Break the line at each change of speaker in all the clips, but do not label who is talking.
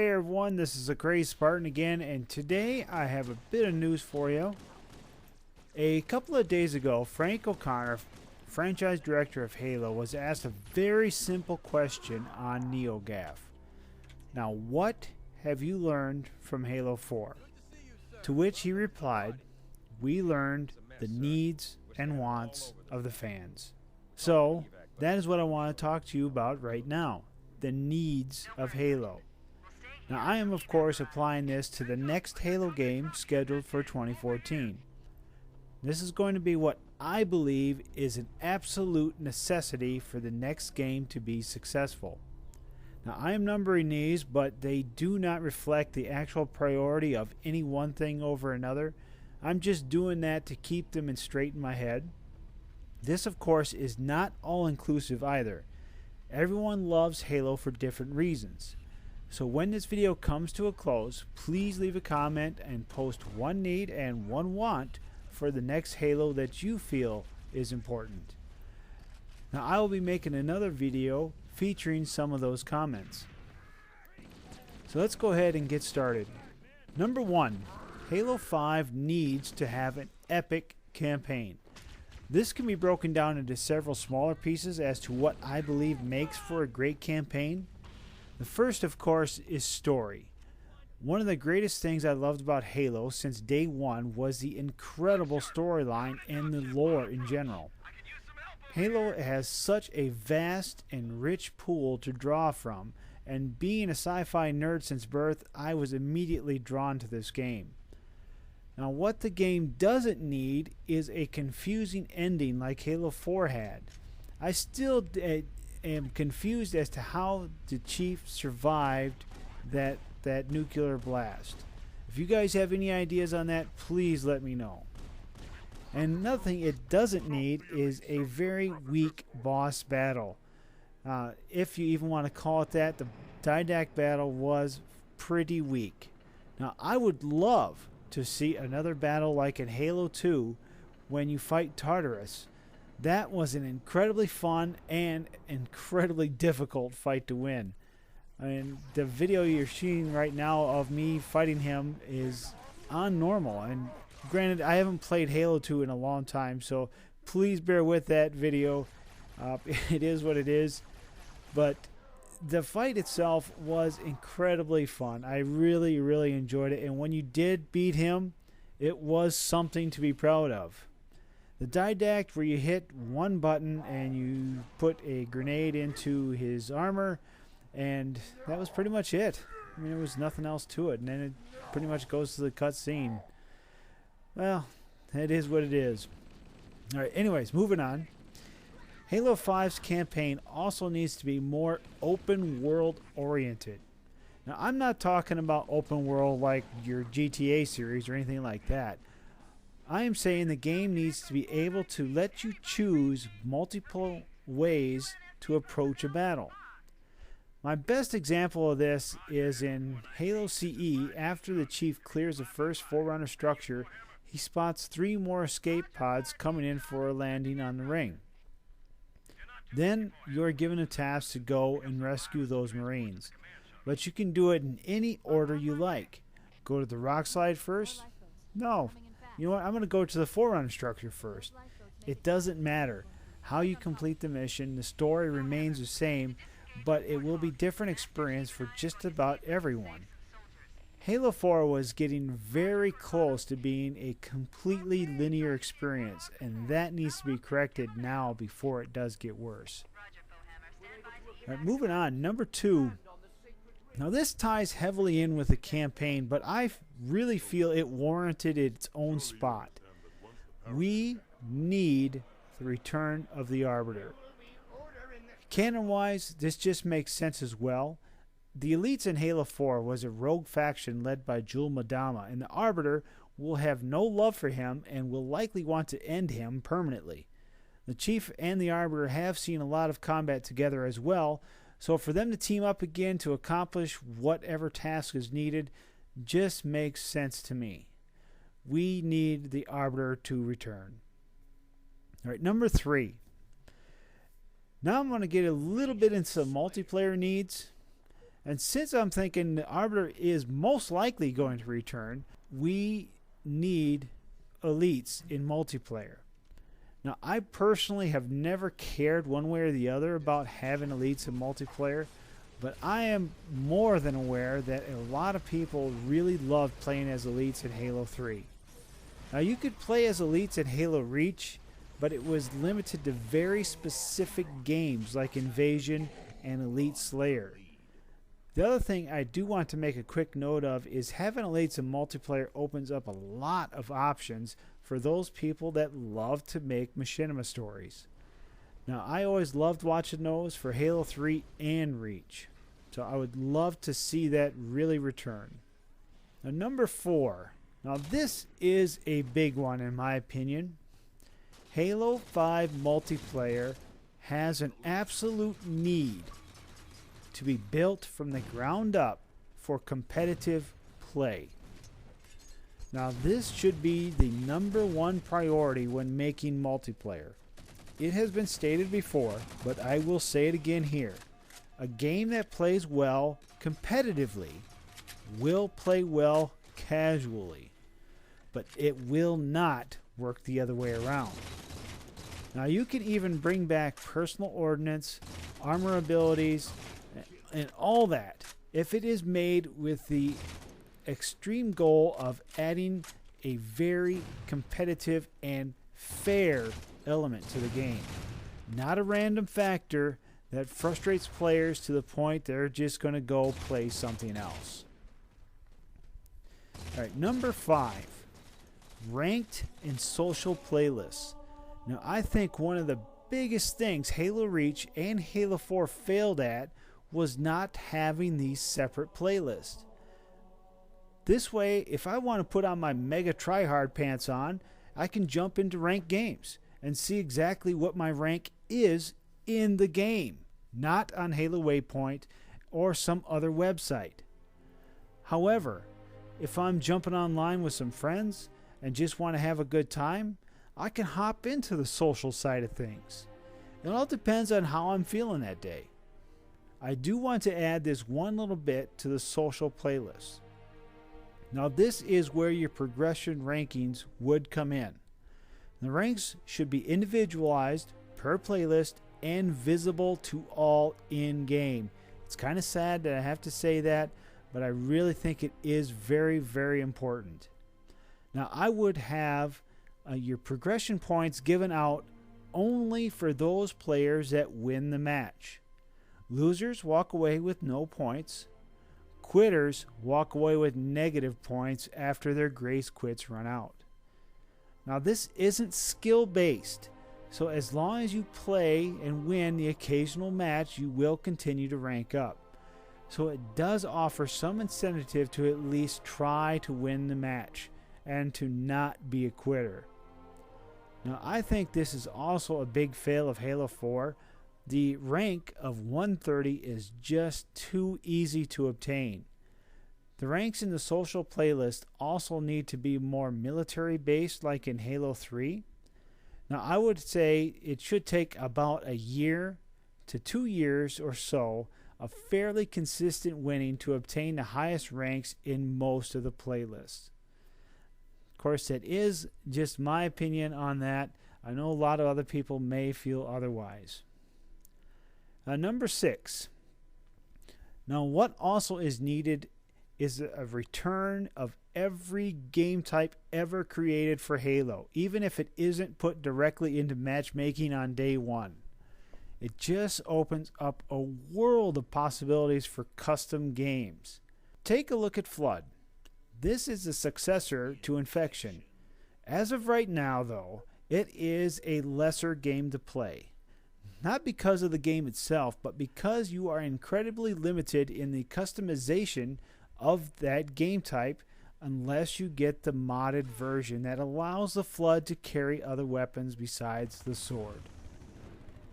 Hey everyone, this is the Crazy Spartan again, and today I have a bit of news for you. A couple of days ago, Frank O'Connor, franchise director of Halo, was asked a very simple question on NeoGAF. Now, what have you learned from Halo 4? To which he replied, we learned the needs and wants of the fans. So, that is what I want to talk to you about right now, the needs of Halo. Now, I am, of course, applying this to the next Halo game scheduled for 2014. This is going to be what I believe is an absolute necessity for the next game to be successful. Now, I am numbering these, but they do not reflect the actual priority of any one thing over another. I'm just doing that to keep them straight in my head. This, of course, is not all-inclusive either. Everyone loves Halo for different reasons. So when this video comes to a close, please leave a comment and post one need and one want for the next Halo that you feel is important. Now I will be making another video featuring some of those comments. So let's go ahead and get started. Number 1, Halo 5 needs to have an epic campaign. This can be broken down into several smaller pieces as to what I believe makes for a great campaign. The first, of course, is story. One of the greatest things I loved about Halo since day one was the incredible storyline and the lore in general. Halo has such a vast and rich pool to draw from, and being a sci-fi nerd since birth, I was immediately drawn to this game. Now, what the game doesn't need is a confusing ending like Halo 4 had. I still am confused as to how the Chief survived that nuclear blast. If you guys have any ideas on that, please let me know. And another thing it doesn't need is a very weak boss battle. If you even want to call it that, the Didact battle was pretty weak. Now, I would love to see another battle like in Halo 2 when you fight Tartarus. That was an incredibly fun and incredibly difficult fight to win. I mean, the video you're seeing right now of me fighting him is on normal. And granted, I haven't played Halo 2 in a long time, so please bear with that video. It is what it is. But the fight itself was incredibly fun. I really, really enjoyed it. And when you did beat him, it was something to be proud of. The Didact, where you hit one button and you put a grenade into his armor, and that was pretty much it. I mean, there was nothing else to it, and then it pretty much goes to the cutscene. Well, it is what it is. Alright, anyways, moving on. Halo 5's campaign also needs to be more open world oriented. Now, I'm not talking about open world like your GTA series or anything like that. I am saying the game needs to be able to let you choose multiple ways to approach a battle. My best example of this is in Halo CE. After the Chief clears the first Forerunner structure, he spots 3 more escape pods coming in for a landing on the ring. Then you are given a task to go and rescue those Marines. But you can do it in any order you like. Go to the rock slide first? No. You know what? I'm going to go to the Forerunner structure first. It doesn't matter how you complete the mission. The story remains the same, but it will be different experience for just about everyone. Halo 4 was getting very close to being a completely linear experience, and that needs to be corrected now before it does get worse. All right, moving on, number 2. Now this ties heavily in with the campaign, but I really feel it warranted its own spot. We need the return of the Arbiter. Canon-wise, this just makes sense as well. The Elites in Halo 4 was a rogue faction led by Jul 'Mdama, and the Arbiter will have no love for him and will likely want to end him permanently. The Chief and the Arbiter have seen a lot of combat together as well, so for them to team up again to accomplish whatever task is needed just makes sense to me. We need the Arbiter to return. All right, number 3. Now I'm going to get a little bit into multiplayer needs. And since I'm thinking the Arbiter is most likely going to return, we need elites in multiplayer. Now, I personally have never cared one way or the other about having elites in multiplayer, but I am more than aware that a lot of people really love playing as elites in Halo 3. Now, you could play as elites in Halo Reach, but it was limited to very specific games like Invasion and Elite Slayer. The other thing I do want to make a quick note of is having elites in multiplayer opens up a lot of options for those people that love to make machinima stories. Now, I always loved watching those for Halo 3 and Reach, so I would love to see that really return. Now, number 4. Now, this is a big one in my opinion. Halo 5 multiplayer has an absolute need to be built from the ground up for competitive play. Now, this should be the number one priority when making multiplayer. It has been stated before, but I will say it again here. A game that plays well competitively will play well casually, but it will not work the other way around. Now, you can even bring back personal ordnance, armor abilities, and all that if it is made with the extreme goal of adding a very competitive and fair element to the game. Not a random factor that frustrates players to the point they're just going to go play something else. Alright, number 5. Ranked and social playlists. Now, I think one of the biggest things Halo Reach and Halo 4 failed at was not having these separate playlists. This way, if I want to put on my mega tryhard pants on, I can jump into ranked games and see exactly what my rank is in the game, not on Halo Waypoint or some other website. However, if I'm jumping online with some friends and just want to have a good time, I can hop into the social side of things. It all depends on how I'm feeling that day. I do want to add this one little bit to the social playlist. Now, this is where your progression rankings would come in. The ranks should be individualized per playlist and visible to all in-game. It's kind of sad that I have to say that, but I really think it is very, very important. Now, I would have your progression points given out only for those players that win the match. Losers walk away with no points. Quitters walk away with negative points after their grace quits run out. Now, this isn't skill-based, so as long as you play and win the occasional match, you will continue to rank up. So it does offer some incentive to at least try to win the match and to not be a quitter. Now, I think this is also a big fail of Halo 4. The rank of 130 is just too easy to obtain. The ranks in the social playlist also need to be more military based like in Halo 3. Now, I would say it should take about a year to 2 years or so of fairly consistent winning to obtain the highest ranks in most of the playlists. Of course, that is just my opinion on that. I know a lot of other people may feel otherwise. Number 6. Now, what also is needed is a return of every game type ever created for Halo, even if it isn't put directly into matchmaking on day one. It just opens up a world of possibilities for custom games. Take a look at Flood. This is the successor to Infection. As of right now, though, it is a lesser game to play. Not because of the game itself, but because you are incredibly limited in the customization of that game type unless you get the modded version that allows the Flood to carry other weapons besides the sword.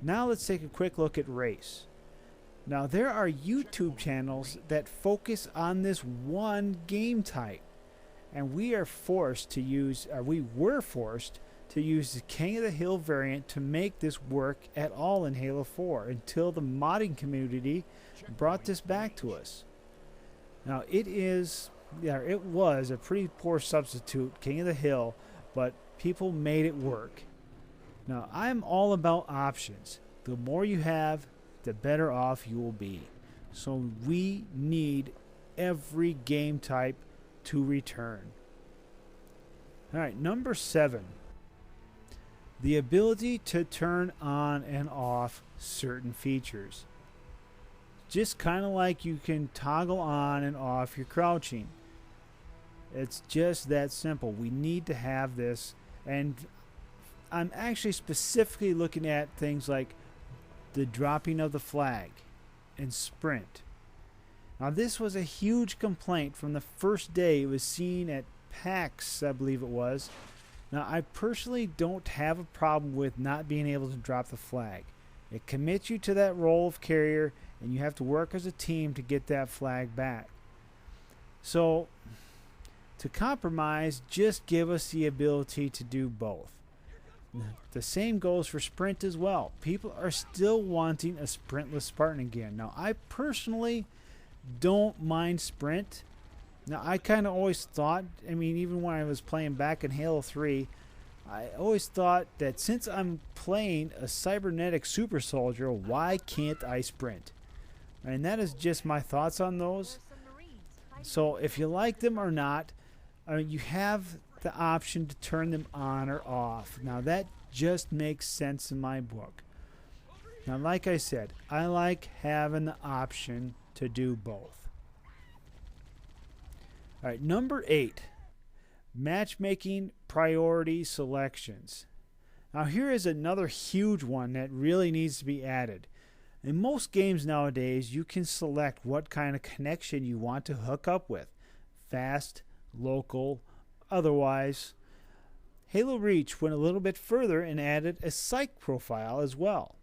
Now let's take a quick look at race. Now, there are YouTube channels that focus on this one game type, and we were forced to use the King of the Hill variant to make this work at all in Halo 4 until the modding community brought this back to us. Now it was a pretty poor substitute, King of the Hill, but people made it work. Now I'm all about options. The more you have, the better off you will be. So we need every game type to return. Alright, number 7. The ability to turn on and off certain features. Just kind of like you can toggle on and off your crouching. It's just that simple. We need to have this, and I'm actually specifically looking at things like the dropping of the flag and sprint. Now this was a huge complaint from the first day it was seen at PAX, I believe it was. Now I personally don't have a problem with not being able to drop the flag. It commits you to that role of carrier, and you have to work as a team to get that flag back. So to compromise, just give us the ability to do both. The same goes for sprint as well. People are still wanting a sprintless Spartan again. Now I personally don't mind sprint. Now I kind of always thought, even when I was playing back in Halo 3, I always thought that since I'm playing a cybernetic super soldier, why can't I sprint? And that is just my thoughts on those. So if you like them or not, you have the option to turn them on or off. Now that just makes sense in my book. Now like I said, I like having the option to do both. Alright, number 8. Matchmaking priority selections. Now here is another huge one that really needs to be added. In most games nowadays, you can select what kind of connection you want to hook up with. Fast, local, otherwise. Halo Reach went a little bit further and added a psych profile as well.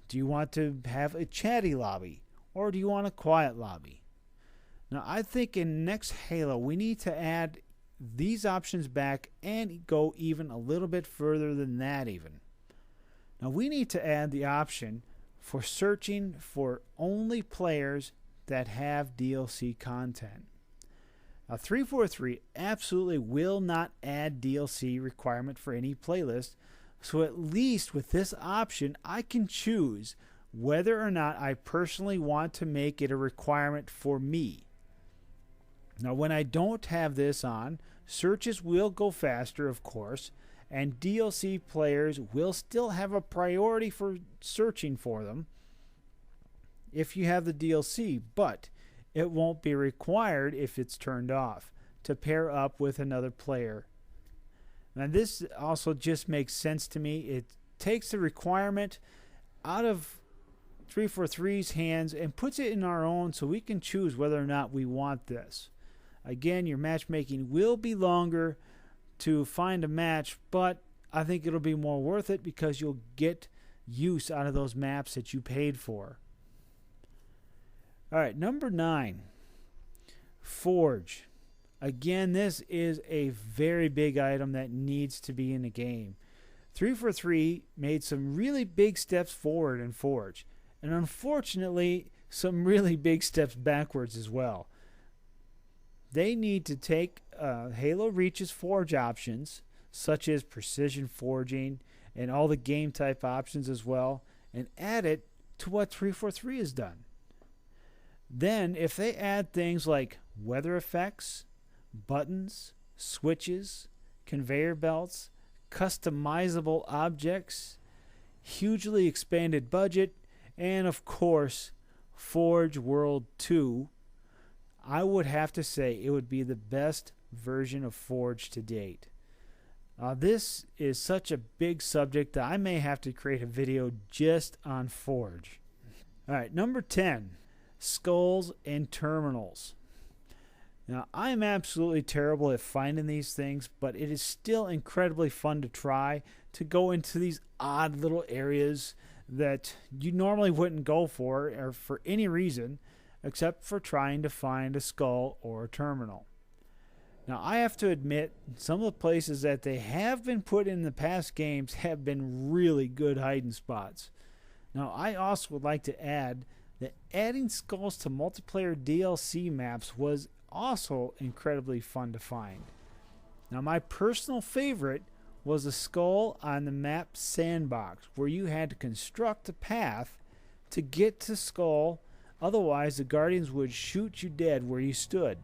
Do you want to have a chatty lobby, or do you want a quiet lobby? Now I think in next Halo we need to add these options back and go even a little bit further than that even. Now we need to add the option for searching for only players that have DLC content. Now 343 absolutely will not add DLC requirement for any playlist, so at least with this option I can choose whether or not I personally want to make it a requirement for me. Now when I don't have this on, searches will go faster, of course, and DLC players will still have a priority for searching for them if you have the DLC, but it won't be required if it's turned off to pair up with another player. Now this also just makes sense to me. It takes the requirement out of 343's hands and puts it in our own so we can choose whether or not we want this. Again, your matchmaking will be longer to find a match, but I think it'll be more worth it because you'll get use out of those maps that you paid for. Alright, number 9. Forge. Again, this is a very big item that needs to be in the game. 343 made some really big steps forward in Forge, and unfortunately some really big steps backwards as well. They need to take Halo Reach's Forge options, such as precision forging and all the game type options as well, and add it to what 343 has done. Then, if they add things like weather effects, buttons, switches, conveyor belts, customizable objects, hugely expanded budget, and of course, Forge World 2, I would have to say it would be the best version of Forge to date. This is such a big subject that I may have to create a video just on Forge. Alright, number 10. Skulls and terminals. Now, I am absolutely terrible at finding these things, but it is still incredibly fun to try to go into these odd little areas that you normally wouldn't go for or for any reason except for trying to find a skull or a terminal. Now, I have to admit, some of the places that they have been put in the past games have been really good hiding spots. Now, I also would like to add that adding skulls to multiplayer DLC maps was also incredibly fun to find. Now, my personal favorite was a skull on the map Sandbox, where you had to construct a path to get to skull, otherwise the guardians would shoot you dead where you stood.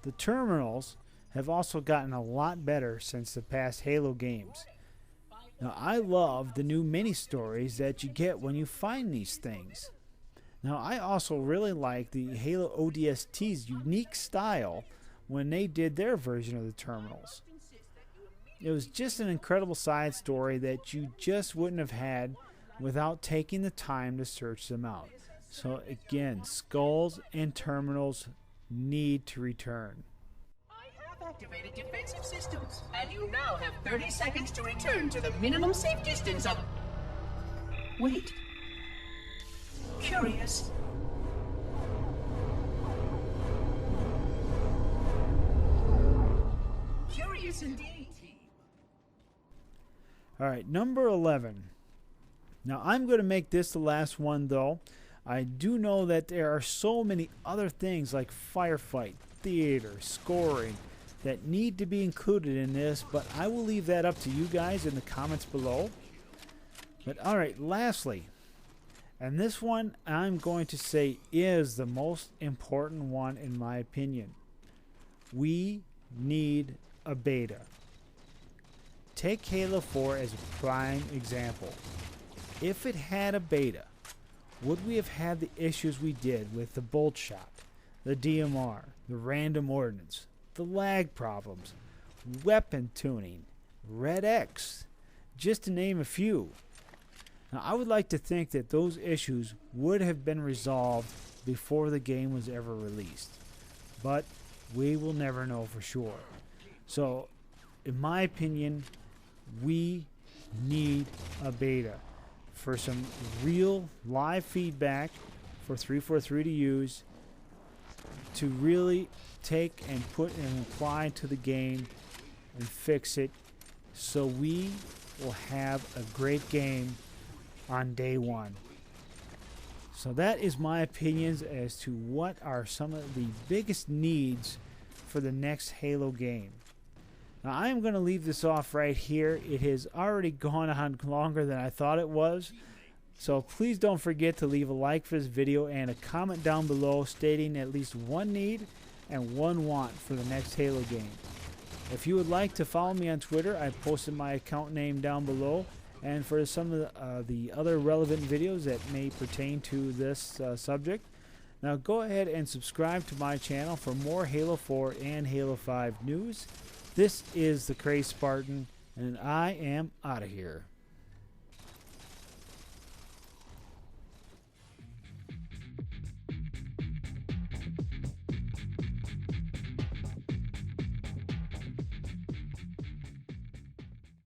The terminals have also gotten a lot better since the past Halo games. Now, I love the new mini-stories that you get when you find these things. Now, I also really like the Halo ODST's unique style when they did their version of the terminals. It was just an incredible side story that you just wouldn't have had without taking the time to search them out. So again, skulls and terminals need to return.
I have activated defensive systems, and you now have 30 seconds to return to the minimum safe distance of... Wait. Curious. Curious indeed.
Alright, number 11. Now, I'm going to make this the last one, though. I do know that there are so many other things like firefight, theater, scoring that need to be included in this, but I will leave that up to you guys in the comments below. But alright, lastly, and this one I'm going to say is the most important one in my opinion. We need a beta. Take Halo 4 as a prime example. If it had a beta, would we have had the issues we did with the bolt shot, the DMR, the random ordnance, the lag problems, weapon tuning, Red X, just to name a few? Now, I would like to think that those issues would have been resolved before the game was ever released, but we will never know for sure. So, in my opinion, we need a beta for some real live feedback for 343 to use, to really take and put and apply to the game and fix it, so we will have a great game on day one. So that is my opinions as to what are some of the biggest needs for the next Halo game. Now, I am going to leave this off right here. It has already gone on longer than I thought it was. So please don't forget to leave a like for this video and a comment down below stating at least one need and one want for the next Halo game. If you would like to follow me on Twitter, I posted my account name down below. And for some of the other relevant videos that may pertain to this subject, now go ahead and subscribe to my channel for more Halo 4 and Halo 5 news. This is the Crazy Spartan, and I am out of here.